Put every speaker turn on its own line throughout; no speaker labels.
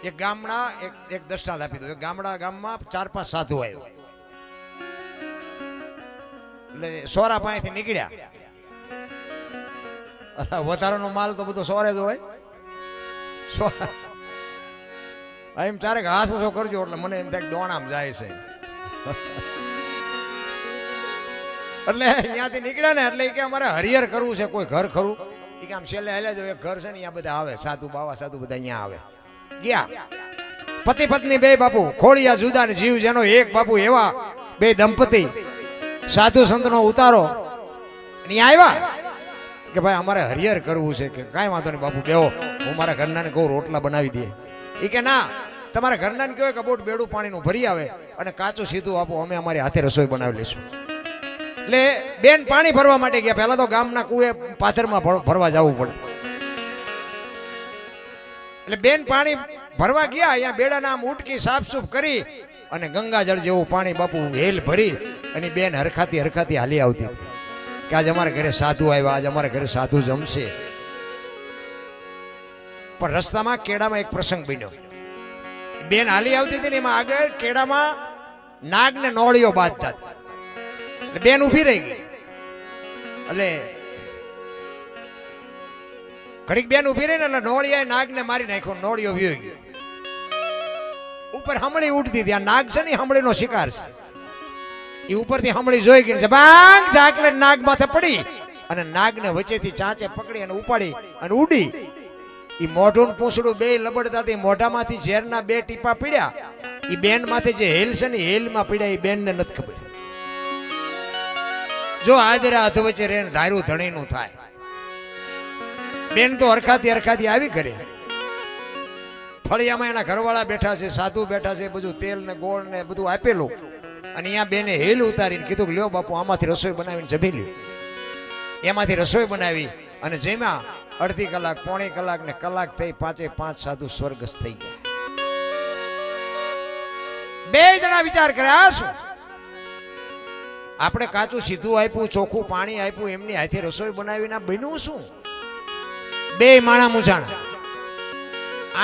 એક ગામડા એક દસ્તાલ આપી દો. એક ગામમાં 4-5 સાધુ આવ્યો એટલે સોરા પાસેથી નીકળ્યા. વધારાનો માલ તો બધો સોરે જ હોય. એમ ચારેક હાથ ઊંચો કરજો એટલે મને એમ થાય દોણામ જાય છે. એટલે અહીંયાથી નીકળ્યા ને એટલે કે અમારે હરિહર કરવું છે, કોઈ ઘર ખરું? એ કે આમ છેલ્લે હાલ્યા જો એક ઘર છે ને અહીંયા બધા આવે, સાધુ બાવા સાધુ બધા અહીંયા આવે. ગયા પતિ પત્ની બે બાપુ, ખોડિયા જુદા ને જીવ જેનો એક બાપુ, એવા બે દંપતી સાધુ સંતનો ઉતારો અહીંયા આવ્યા કે ભાઈ અમારે હરિહર કરવું છે. કે કાંઈ વાંધો નહીં બાપુ, બેહો, હું મારા ઘરનાને કહું રોટલા બનાવી દે. એ કે ના, તમારા ઘરનાને કહેવાય કે બોટ બેડું પાણીનું ભરી આવે અને કાચું સીધું આપો, અમે અમારી હાથે રસોઈ બનાવી લઈશું. એટલે બેન પાણી ભરવા માટે ગયા. પહેલા તો ગામના કુએ પાથરમાં ભરવા જવું પડે. એટલે બેન પાણી ભરવા ગયા. અહીંયા બેડાના આમ ઉટકી સાફસૂફ કરી અને ગંગાજળ જેવું પાણી બાપુ હેલ ભરી અને બેન હરખાતી હાલી આવતી કે આજે અમારા ઘરે સાધુ આવ્યા, આજે અમારા ઘરે સાધુ જમશે. પણ રસ્તામાં કેડામાં એક પ્રસંગ બન્યો. બેન હાલી આવતી હતી ને એમાં આગળ કેડામાં નાગ ને નોળીઓ બાંધતા હતા. એટલે બેન ઊભી રહી ગઈ. એટલે ઘડીક બેન ઊભી રહી ને એટલે નોળિયાએ નાગને મારી નાખ્યો. નોળિયો વ્યો ગયો. ઉપર હમળી ઉડતી હતી. આ નાગ છે ને હમળીનો શિકાર છે. એ ઉપરથી હમળી જોઈ ગઈ, જબાંગ જાકલે નાગ માથે પડી અને નાગને વચ્ચેથી ચાંચે પકડી અને ઉપાડી અને ઉડી. એ મોઢું પૂંછડું બે લબડતાથી મોઢામાંથી ઝેરના 2 ટીપા પીડ્યા. એ બેન માથે જે હેલ છે ને હેલમાં પીડ્યા. એ બેનને નથી ખબર. જો આદરા હાથ વચ્ચે રેન ધાર્યું ધણીનું થાય. બેન તો હરખાતી આવી કરે. ફળિયામાં એના ઘરવાળા બેઠા છે, સાધુ બેઠા છે, બધું તેલ ને ગોળ ને બધું આપેલું. અને અહીંયા બેને હેલ ઉતારીને કીધું કે લ્યો બાપુ, આમાંથી રસોઈ બનાવીને જમી લ્યો. એમાંથી રસોઈ બનાવી અને જેમાં અડધી કલાક, પોણી કલાક ને કલાક થઈ, 5 સાધુ સ્વર્ગસ્થ થઈ ગયા. 2 જણા વિચાર કર્યા, શું આપણે કાચું સીધું આપ્યું, ચોખ્ખું પાણી આપ્યું, એમની હાથે રસોઈ બનાવીને બન્યું શું? 2 માણા મૂંઝાણા.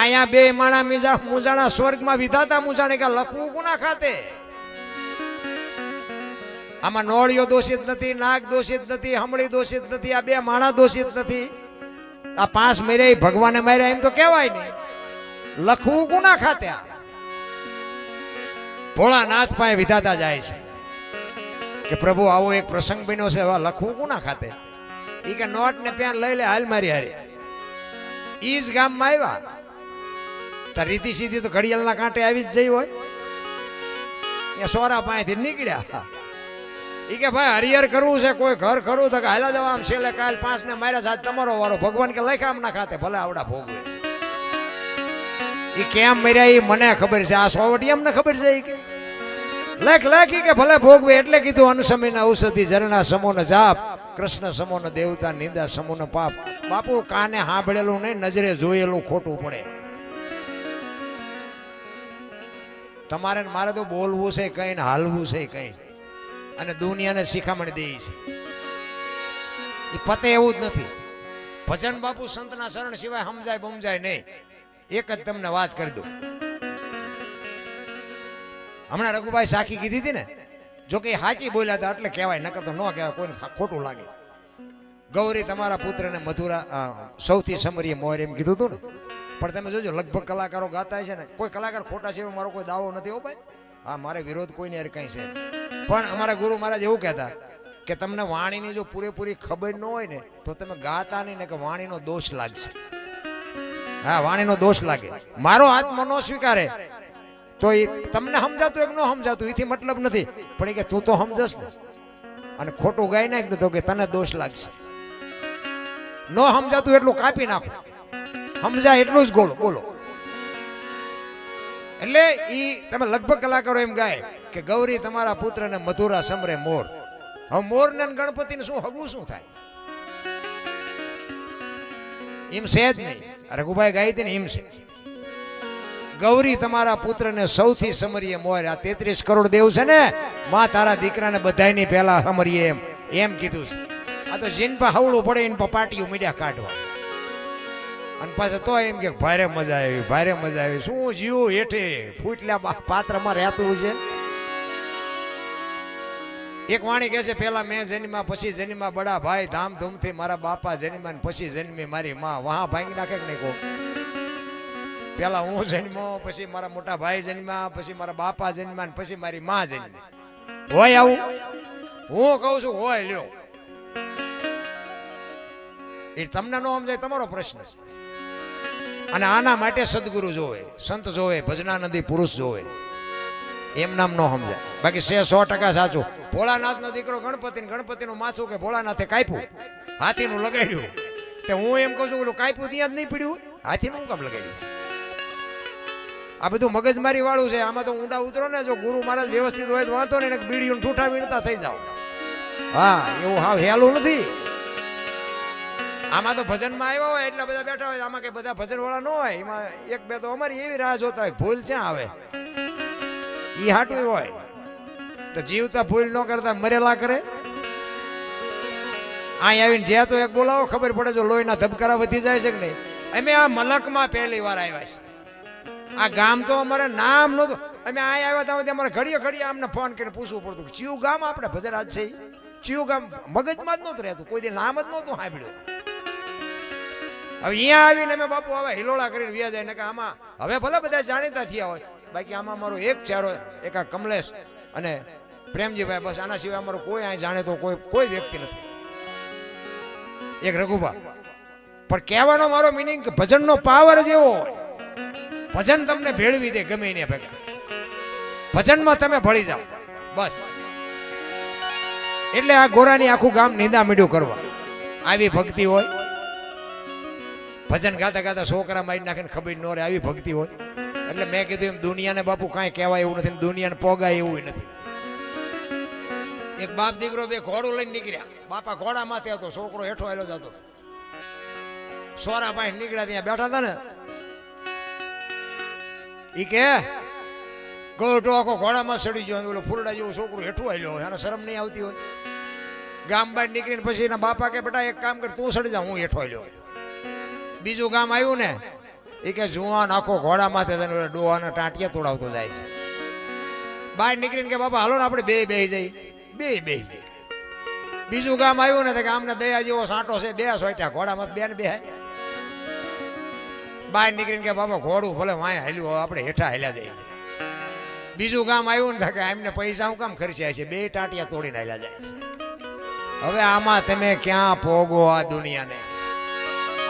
અહીંયા 2 માણા મૂંઝાણા સ્વર્ગમાં વિધાતા મૂંઝાણે કે લખવું કોના ખાતે? આમાં નોળિયો દોષિત નથી, નાગ દોષિત નથી, હમળી દોષિત નથી, આ 2 માણા દોષિત નથી. આ 5 મર્યા ભગવાને માર્યા એમ તો કહેવાય નહીં. લખવું કોના ખાતે? ભોળાનાથ પાસે વિધાતા જાય છે કે પ્રભુ આવો એક પ્રસંગ બન્યો છે, હવે લખવું કોના ખાતે? એ કે નોટ ને પેન લઈ લે, હાલ મારી હારે. ઈ જ ગામમાં આવ્યા. તાર રીતિ સીધી તો ઘડિયાળના કાંટે આવી જ જઈ હોય. ત્યાં સોરા પાસેથી નીકળ્યા. એ કે ભાઈ હરિહર કરવું છે, કોઈ ઘર ખરું? તો કે હાલા જવા આમ છેલ્લે કાલ 5 ને માર્યા સાથ તમારો વારો. ભગવાન કે લખામ ના ખાતે ભલે આવડા ભોગવે. એ કેમ મર્યા એ મને ખબર છે, આ સોવટી એમને ખબર છે. કે લખી કે ભલે ભોગવે. એટલે કીધું અનસમયના ઔષધિ ઝરણા સમોન જાપ, કૃષ્ણ સમોન દેવતા નિંદા સમોન પાપ. બાપુ કાને સાંભળેલું નહીં, નજરે જોયેલું ખોટું પડે. તમારે મારે તો બોલવું છે કઈ ને હાલવું છે કઈ, અને દુનિયાને શિખામણ દે છે. એ પતે એવું જ નથી. ભજન બાપુ સંતના શરણ સિવાય સમજાય બમજાય નહીં. એક જ તમને વાત કરી દઉં. હમણાં રઘુભાઈ સાખી કીધી હતી ને, જો કે સાચી બોલ્યા હતા એટલે કહેવાય, નકર તો ન કહેવાય, કોઈને ખોટું લાગે. ગૌરી તમારા પુત્રને મધુરા સૌથી સમરીય મોર એમ કીધું હતું ને. પણ તમે જોજો લગભગ કલાકારો ગાતા છે ને, કોઈ કલાકાર ખોટા છે એવો મારો કોઈ દાવો નથી. હો ભાઈ, હા, મારે વિરોધ કોઈને યાર કંઈ છે. પણ અમારા ગુરુ મહારાજ એવું કહેતા કે તમને વાણીની જો પૂરેપૂરી ખબર ન હોય ને તો તમે ગાતા નહીં, ને કે વાણીનો દોષ લાગશે. હા, વાણીનો દોષ લાગે. મારો આત્મા ન સ્વીકારે તો એ તમને સમજાતું એક ન સમજાતું એથી મતલબ નથી. પણ એ કે તું તો સમજસ ને, અને ખોટું ગાઈ નાખ તો કે તને દોષ લાગશે. ન સમજાતું એટલું કાપી નાખો, સમજાય એટલું જ બોલો. એટલે ઈ તમે લગભગ કલાકારો એમ ગાય કે ગૌરી તમારા પુત્રને મધુરા સમરે મોર. હવે મોર ને ગણપતિને શું હગવું શું થાય? એમ છે જ નહીં. રઘુભાઈ ગાઈ હતી ને એમ છે. ગૌરી તમારા પુત્રને સૌથી સમરીએ મોર. આ 33 કરોડ દેવ છે ને, માં તારા દીકરાને બધાયની પહેલા સમરીએ એમ કીધું છે. આ તો જીન પર હવળું પડે એને પાટીયું મીડિયા કાઢવા. અને પાછા તો એમ કે ભારે મજા આવી, ભારે મજા આવી. શું જીવ હેઠે ફૂટલા પાત્રમાં રહેતું છે. એક વાણી કહે છે, પેલા મેં જન્મ્યા પછી જન્મ્યા બડા ભાઈ, ધામધૂમથી મારા બાપા જન્મ્યા ને પછી જન્મી મારી માં. વહા ભાંગી નાખે કે નહીં? કોઈ પેલા હું જન્મ્યો, પછી મારા મોટા ભાઈ જન્મ્યા, પછી મારા બાપા જન્મ્યા ને પછી મારી માં જન્મી. હોય આવું? હું કહું છું હોય. લ્યો, એ તમને ન સમજાય તમારો પ્રશ્ન છે. અને આના માટે સદગુરુ જોવે, સંત જોવે, ભજનાનંદી પુરુષ જોવે. એમ નામ ન સમજાય. બાકી 100% સાચું. ભોળાનાથ નો દીકરો ગણપતિ, ગણપતિનું માથું કે ભોળાનાથે કાપ્યું, હાથીનું લગાડ્યું. તે હું એમ કહું છું, ઓલું કાપ્યું ત્યાં જ નહીં પડ્યું, હાથીનું કામ લગાડ્યું? આ બધું મગજમારી વાળું છે. આમાં તો ઊંડા ઉતરો ને, જો ગુરુ મહારાજ વ્યવસ્થિત હોય તો વાંધો ને, બીડીયું ઠૂઠા વીણતા થઈ જાવ. હા, એવું હાવ હેલું નથી. આમાં તો ભજનમાં આવ્યા હોય એટલા બધા બેઠા હોય. આમાં કઈ બધા ભજન વાળા ન હોય. એમાં એક બે તો અમારી એવી રાહ જોતા હોય, ભૂલ ક્યાં આવે ઈ હાટું હોય. તો જીવતા ભૂલ ન કરતા મરેલા કરે. અહીં આવીને જ્યાં તો એક બોલાવો, ખબર પડે જો લોહીના ધબકારા વધી જાય છે કે નહીં. અમે આ મલકમાં પહેલી વાર આવ્યા છે. આ ગામ તો અમારે નામ નહોતું. અમે અહીં આવ્યા ત્યાં અમારે ઘડીએ ઘડીએ અમને ફોન કરીને પૂછવું પડતું, ચિયું ગામ આપણે ભજન આજ છે. ચિયું ગામ મગજમાં જ નહોતું રહેતું, કોઈ દી નામ જ નહોતું સાંભળ્યું. હવે અહીંયા આવીને અમે બાપુ હવે હિલોળા કરીને વ્યા જાય ને કે આમાં હવે ભલે બધા જાણીતા થયા હોય, બાકી આમાં મારો એક ચારો, એક આ કમલેશ અને પ્રેમજીભાઈ, બસ આના સિવાય અમારો કોઈ અહીં જાણે તો કોઈ વ્યક્તિ નથી. એક રઘુભા. પણ કહેવાનો મારો મિનિંગ કે ભજનનો પાવર જેવો હોય. ભજન તમને ભેળવી દે ગમે એને ભેગા. ભજનમાં તમે ભળી જાઓ બસ. એટલે આ ગોરાની આખું ગામ નિંદા મીડું કરવા આવી ભક્તિ હોય. ભજન ગાતા ગાતા છોકરા મારી નાખીને ખબર ન રહે, આવી ભક્તિ હોય. એટલે મેં કીધું એમ દુનિયાને બાપુ કાંઈ કહેવાય એવું નથી, દુનિયાને પોગાય એવું નથી. એક બાપ દીકરો બે ઘોડું લઈને નીકળ્યા. બાપા ઘોડા માથે હતો, છોકરો હેઠો આવેલો જતો. સોરા પાસે નીકળ્યા, ત્યાં બેઠા હતા ને, ઈ કે ગોટો આખો ઘોડામાં ચડી ગયો. ઓલો ફૂલડા જેવું છોકરું હેઠું આવેલો હોય, એને શરમ નહીં આવતી હોય. ગામ બહાર નીકળીને પછી એના બાપા કે બેટા એક કામ કર, તું ચડી જા, હું હેઠો આવેલો. બીજું ગામ આવ્યું ને, એ કે જુવાન આખો ઘોડા માથે ડોહાના ટાંટિયા તોડાવતો જાય છે. બહાર નીકળીને કે બાપા હાલો ને આપણે બે જઈ. બે બીજું ગામ આવ્યું ને, કે આમને દયા જેવો સાંટો છે, બે સોટ્યા ઘોડામાં બે ને બે. બહાર નીકળીને કે બાપા ઘોડું ભલે વાંય હાલ્યું, આપણે હેઠા હાલ્યા જઈએ. બીજું ગામ આવ્યું ને, કે એમને પૈસા હું કામ ખર્ચ્યા છે, બે ટાંટિયા તોડીને હાલ્યા જાય છે. હવે આમાં તમે ક્યાં પોગો આ દુનિયાને?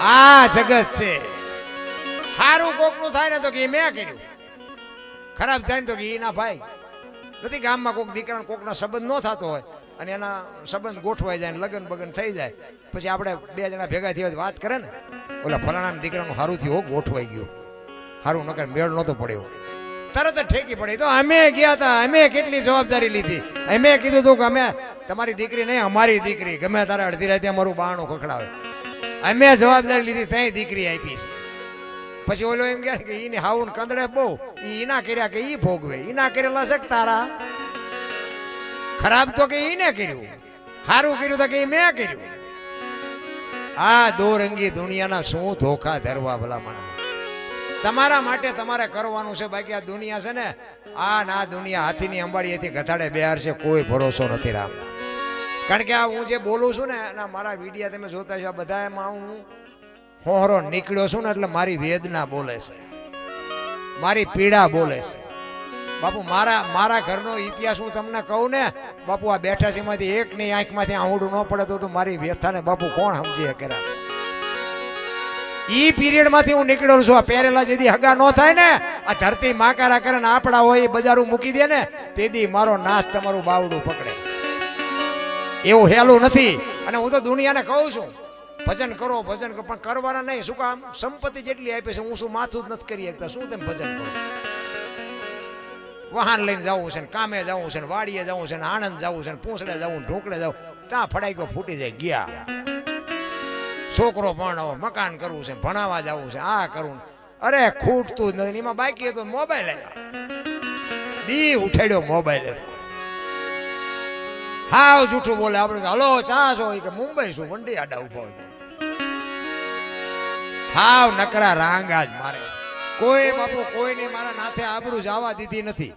આ જગત છે. સારું કોકનું થાય ને તો કે મેં કર્યું, ખરાબ થાય ને તો કે એના ભાઈ નથી. ગામમાં કોઈક દીકરાનો કોકનો સંબંધ ન થતો હોય અને એના સંબંધ ગોઠવાઈ જાય, લગ્ન બગન થઈ જાય, પછી આપણે બે જણા ભેગા થયા વાત કરે ને, ઓલા ફલાણા દીકરાનું સારું થયું, ગોઠવાઈ ગયું, સારું નકર મેળ નહોતો પડ્યો, તરત જ ઠેકી પડી. તો અમે ગયા હતા, અમે કેટલી જવાબદારી લીધી. અમે કીધું હતું કે અમે તમારી દીકરી નહીં, અમારી દીકરી, ગમે તારે અડધી રાતે અમારું બાણું ખખડાવે. અમે જવાબદારી લીધી, ત્યાં દીકરી આપી છે. પછી ઓલો એમ કહે કે ઈને હાવું કંદડે બહુ, ઈના કર્યા કે ઈ ભોગવે, ઈના કરેલા છે તારા. ખરાબ તો કે ઈને કર્યું, સારું કર્યું તો કે મેં કર્યું. આ દોરંગી દુનિયાના શું ધોખા ધરવા ભલા મને. તમારા માટે તમારે કરવાનું છે. બાકી આ દુનિયા છે ને, આ દુનિયા હાથીની અંબાડીએથી ગધાડે બેહાર છે, કોઈ ભરોસો નથી રામ. કારણ કે આ હું જે બોલું છું ને, એના મારા વિડીયા તમે જોતા છો, બધા એમાં હું હોહરો નીકળ્યો છું ને, એટલે મારી વેદના બોલે છે, મારી પીડા બોલે છે. બાપુ મારા ઘરનો ઇતિહાસ હું તમને કહું ને બાપુ, આ બેઠા છે એમાંથી એકની આંખમાંથી આંવડું ન પડે તો મારી વ્યથાને બાપુ કોણ સમજી શકે? ઈ પીરિયડ માંથી હું નીકળ્યો છું. આ પહેરેલા જેથી હગા ન થાય ને, આ ધરતી માકારા કરે ને આપડા હોય એ બજારું મૂકી દે ને, તેથી મારો નાથ તમારું બાવડું પકડે. એવું હેલું નથી. અને હું તો દુનિયાને કહું છું ભજન કરો, ભજન કરો, પણ કરવાના નહીં. શું કામ? સંપત્તિ જેટલી આપે છે, હું શું માથું જ નથી કરી શકતા, શું તેમ ભજન કરો? વાહન લઈને જવું છે ને, કામે જવું છે ને, વાડીએ જવું છે ને, આણંદ જવું છે ને, પૂંછડે જવું, ઢોકળે જવું, ત્યાં ફડાઈ ગયો ફૂટી જાય ગયા. છોકરો ભણાવો, મકાન કરવું છે, ભણાવવા જવું છે, આ કરવું. અરે ખૂટતું જ નથી. એમાં બાકી તો મોબાઈલ દી ઉઠાડ્યો મોબાઈલ. હાવ જૂઠું બોલે. આપણે હલો ચા છો કે મુંબઈ શું વંડી આડા ઉભો હોય. હાવ નકરા રાંગા જ મારે કોઈ બાપુ કોઈને મારા નાથે આબરૂ જવા દીધી નથી.